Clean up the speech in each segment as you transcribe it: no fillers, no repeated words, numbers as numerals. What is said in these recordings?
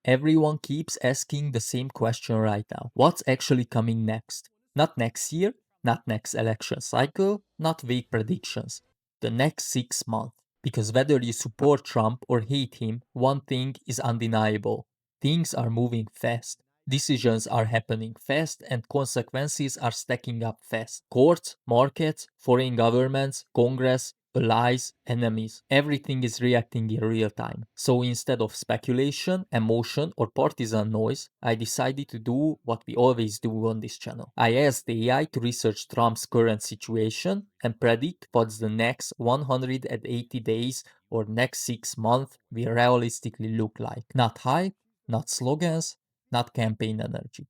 Everyone keeps asking the same question right now. What's actually coming next? Not next year, not next election cycle, not vague predictions. The next 6 months. Because whether you support Trump or hate him, one thing is undeniable. Things are moving fast. Decisions are happening fast and consequences are stacking up fast. Courts, markets, foreign governments, Congress, allies, enemies, everything is reacting in real time. So instead of speculation, emotion, or partisan noise, I decided to do what we always do on this channel. I asked the AI to research Trump's current situation and predict what's the next 180 days or next 6 months will realistically look like. Not hype, not slogans, not campaign energy.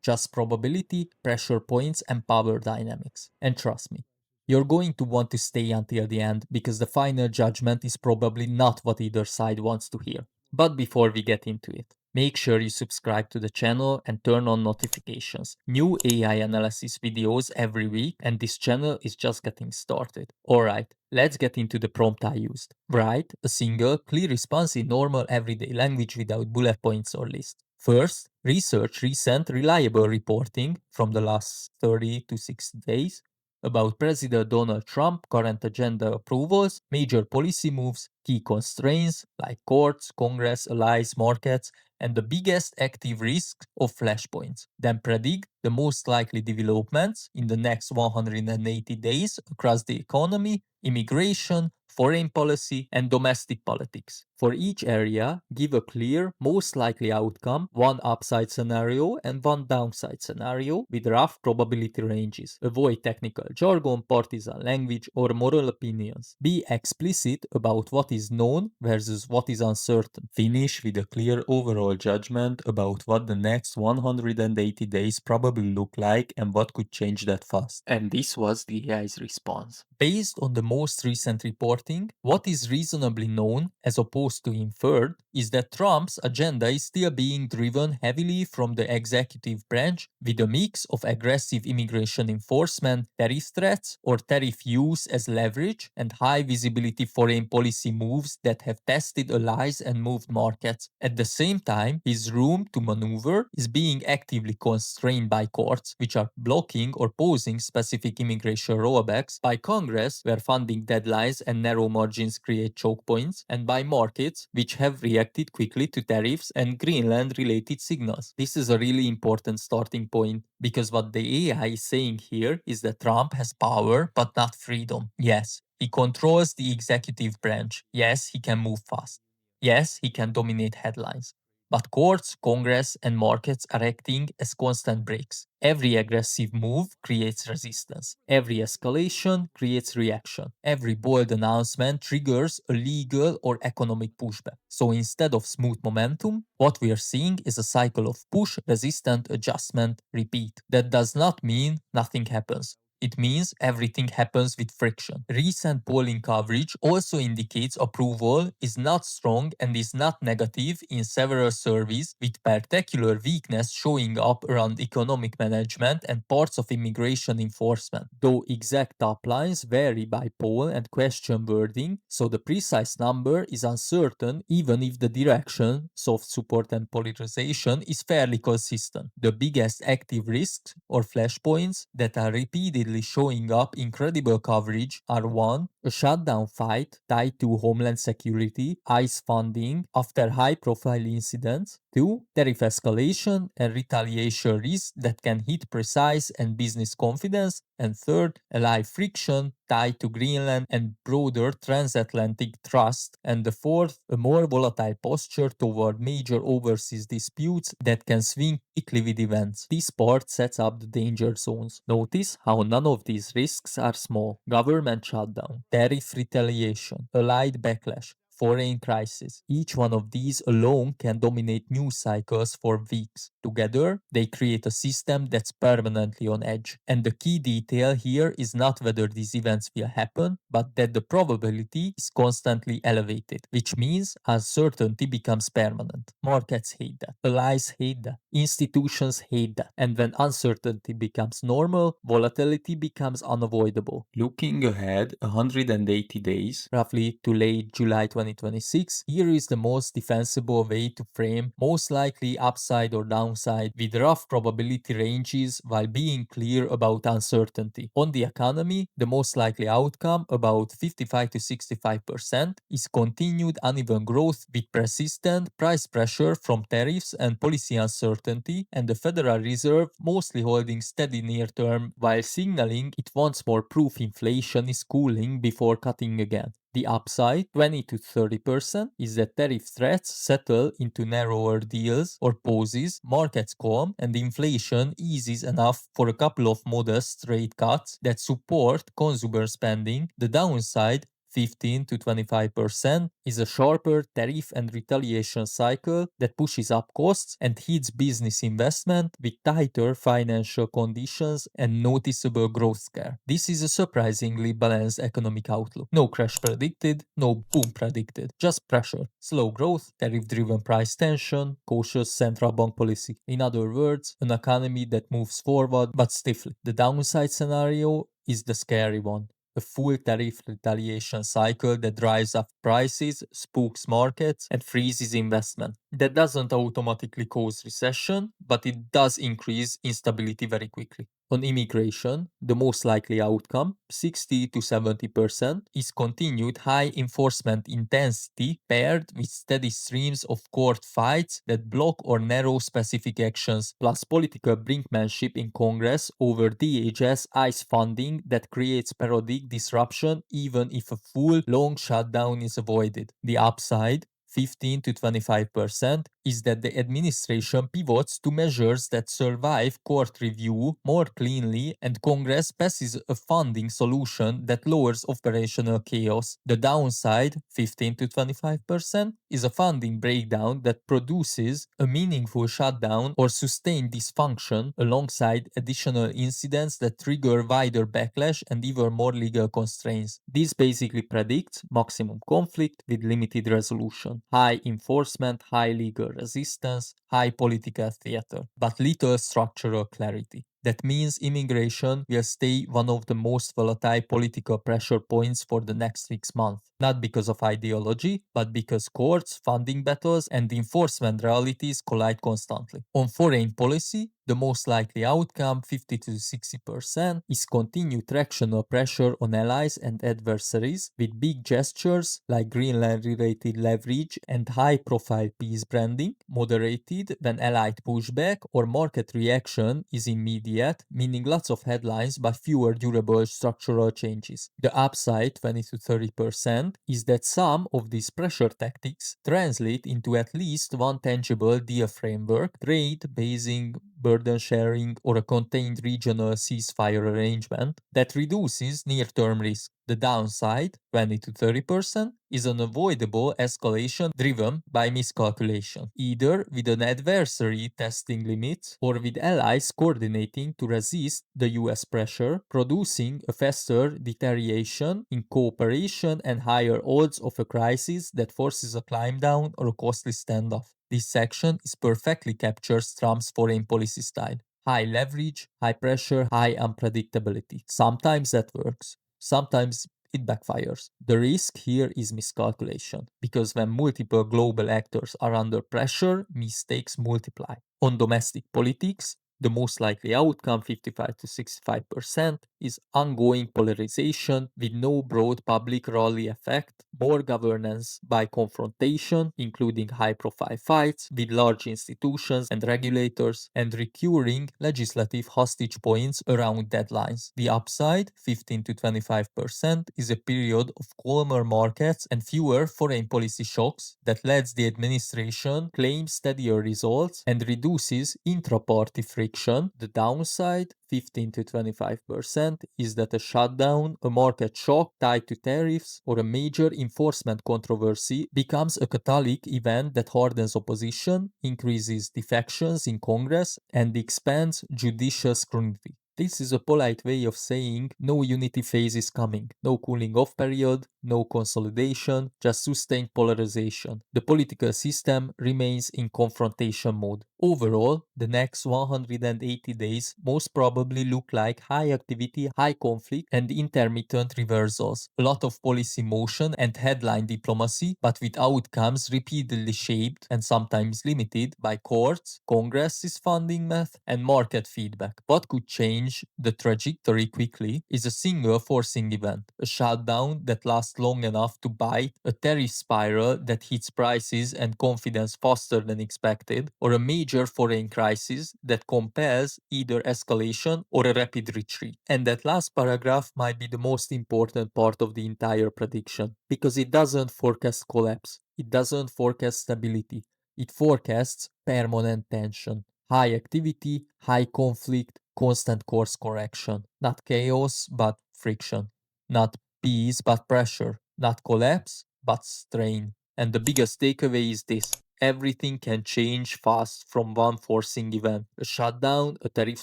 Just probability, pressure points, and power dynamics. And trust me, you're going to want to stay until the end because the final judgment is probably not what either side wants to hear. But before we get into it, make sure you subscribe to the channel and turn on notifications. New AI analysis videos every week, and this channel is just getting started. Alright, let's get into the prompt I used. Write a single, clear response in normal everyday language without bullet points or lists. First, research recent reliable reporting from the last 30 to 60 days about President Donald Trump current agenda approvals, major policy moves, key constraints like courts, Congress, allies, markets, and the biggest active risks of flashpoints. Then predict the most likely developments in the next 180 days across the economy, immigration, foreign policy, and domestic politics. For each area, give a clear, most likely outcome, one upside scenario and one downside scenario with rough probability ranges. Avoid technical jargon, partisan language, or moral opinions. Be explicit about what is known versus what is uncertain. Finish with a clear overall judgment about what the next 180 days probably look like and what could change that fast. And this was the AI's response. Based on the most recent reporting, what is reasonably known, as opposed to inferred, is that Trump's agenda is still being driven heavily from the executive branch with a mix of aggressive immigration enforcement, tariff threats, or tariff use as leverage, and high visibility foreign policy moves that have tested allies and moved markets. At the same time, his room to maneuver is being actively constrained by courts, which are blocking or posing specific immigration rollbacks, by Congress, where funding deadlines and narrow margins create choke points, and by markets, which have reacted quickly to tariffs and Greenland related signals. This is a really important starting point because what the AI is saying here is that Trump has power but not freedom. Yes, he controls the executive branch. Yes, he can move fast. Yes, he can dominate headlines. But courts, Congress, and markets are acting as constant brakes. Every aggressive move creates resistance. Every escalation creates reaction. Every bold announcement triggers a legal or economic pushback. So instead of smooth momentum, what we are seeing is a cycle of push, resistant, adjustment, repeat. That does not mean nothing happens. It means everything happens with friction. Recent polling coverage also indicates approval is not strong and is not negative in several surveys, with particular weakness showing up around economic management and parts of immigration enforcement. Though exact top lines vary by poll and question wording, so the precise number is uncertain even if the direction, soft support and polarization, is fairly consistent. The biggest active risks or flashpoints that are repeatedly showing up in credible coverage are 1. A shutdown fight tied to Homeland Security, ICE funding after high-profile incidents. 2. Tariff escalation and retaliation risks that can hit precise and business confidence. And 3rd, ally friction tied to Greenland and broader transatlantic trust. And the 4th, a more volatile posture toward major overseas disputes that can swing quickly with events. This part sets up the danger zones. Notice how none of these risks are small. Government shutdown, tariff retaliation, allied backlash, foreign crisis. Each one of these alone can dominate news cycles for weeks. Together, they create a system that's permanently on edge. And the key detail here is not whether these events will happen, but that the probability is constantly elevated, which means uncertainty becomes permanent. Markets hate that. Allies hate that. Institutions hate that. And when uncertainty becomes normal, volatility becomes unavoidable. Looking ahead 180 days, roughly to late July 2025, 2026, here is the most defensible way to frame most likely upside or downside with rough probability ranges while being clear about uncertainty. On the economy, the most likely outcome, about 55 to 65%, is continued uneven growth with persistent price pressure from tariffs and policy uncertainty, and the Federal Reserve mostly holding steady near term while signaling it wants more proof inflation is cooling before cutting again. The upside, 20 to 30%, is that tariff threats settle into narrower deals or pauses, markets calm, and inflation eases enough for a couple of modest rate cuts that support consumer spending. The downside, 15 to 25%, is a sharper tariff and retaliation cycle that pushes up costs and hits business investment with tighter financial conditions and noticeable growth scare. This is a surprisingly balanced economic outlook. No crash predicted, no boom predicted, just pressure, slow growth, tariff-driven price tension, cautious central bank policy. In other words, an economy that moves forward but stiffly. The downside scenario is the scary one, a full tariff retaliation cycle that drives up prices, spooks markets, and freezes investment. That doesn't automatically cause recession, but it does increase instability very quickly. On immigration, the most likely outcome, 60 to 70%, is continued high enforcement intensity paired with steady streams of court fights that block or narrow specific actions, plus political brinkmanship in Congress over DHS ICE funding that creates periodic disruption even if a full, long shutdown is avoided. The upside, 15 to 25%, is that the administration pivots to measures that survive court review more cleanly and Congress passes a funding solution that lowers operational chaos. The downside, 15 to 25%, is a funding breakdown that produces a meaningful shutdown or sustained dysfunction alongside additional incidents that trigger wider backlash and even more legal constraints. This basically predicts maximum conflict with limited resolution, high enforcement, high legal resistance, high political theater, but little structural clarity. That means immigration will stay one of the most volatile political pressure points for the next 6 months, not because of ideology, but because courts, funding battles, and enforcement realities collide constantly. On foreign policy, the most likely outcome, 50 to 60%, is continued tractional pressure on allies and adversaries with big gestures like Greenland-related leverage and high-profile peace branding, moderated when allied pushback or market reaction is immediate, meaning lots of headlines but fewer durable structural changes. The upside, 20 to 30%, is that some of these pressure tactics translate into at least one tangible deal framework, trade, basing, burden sharing, or a contained regional ceasefire arrangement that reduces near-term risk. The downside, 20 to 30%, is an avoidable escalation driven by miscalculation, either with an adversary testing limits or with allies coordinating to resist the US pressure, producing a faster deterioration in cooperation and higher odds of a crisis that forces a climb down or a costly standoff. This section is perfectly captures Trump's foreign policy style. High leverage, high pressure, high unpredictability. Sometimes that works. Sometimes it backfires. The risk here is miscalculation, because when multiple global actors are under pressure, mistakes multiply. On domestic politics, the most likely outcome, 55 to 65%, is ongoing polarization with no broad public rally effect, more governance by confrontation, including high-profile fights with large institutions and regulators, and recurring legislative hostage points around deadlines. The upside, 15 to 25%, is a period of calmer markets and fewer foreign policy shocks that lets the administration claim steadier results and reduces intra-party friction. The downside, 15 to 25%, is that a shutdown, a market shock tied to tariffs, or a major enforcement controversy becomes a catalytic event that hardens opposition, increases defections in Congress, and expands judicial scrutiny. This is a polite way of saying no unity phase is coming, no cooling off period, no consolidation, just sustained polarization. The political system remains in confrontation mode. Overall, the next 180 days most probably look like high activity, high conflict, and intermittent reversals. A lot of policy motion and headline diplomacy, but with outcomes repeatedly shaped and sometimes limited by courts, Congress's funding math, and market feedback. What could change the trajectory quickly is a single forcing event, a shutdown that lasts long enough to bite, a tariff spiral that hits prices and confidence faster than expected, or a major foreign crisis that compels either escalation or a rapid retreat. And that last paragraph might be the most important part of the entire prediction, because it doesn't forecast collapse, it doesn't forecast stability, it forecasts permanent tension. High activity, high conflict, constant course correction. Not chaos, but friction. Not peace, but pressure. Not collapse, but strain. And the biggest takeaway is this: everything can change fast from one forcing event, a shutdown, a tariff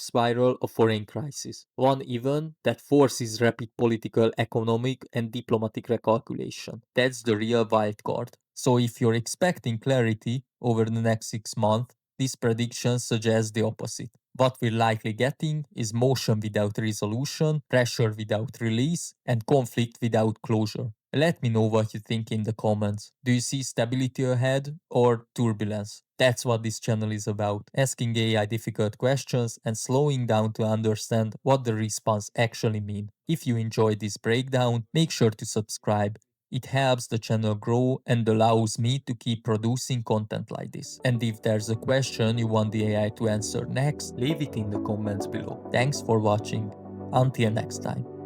spiral, a foreign crisis. One event that forces rapid political, economic, and diplomatic recalculation. That's the real wild card. So if you're expecting clarity over the next 6 months, this prediction suggests the opposite. What we're likely getting is motion without resolution, pressure without release, and conflict without closure. Let me know what you think in the comments. Do you see stability ahead or turbulence? That's what this channel is about, asking AI difficult questions and slowing down to understand what the response actually means. If you enjoyed this breakdown, make sure to subscribe. It helps the channel grow and allows me to keep producing content like this. And if there's a question you want the AI to answer next, leave it in the comments below. Thanks for watching. Until next time.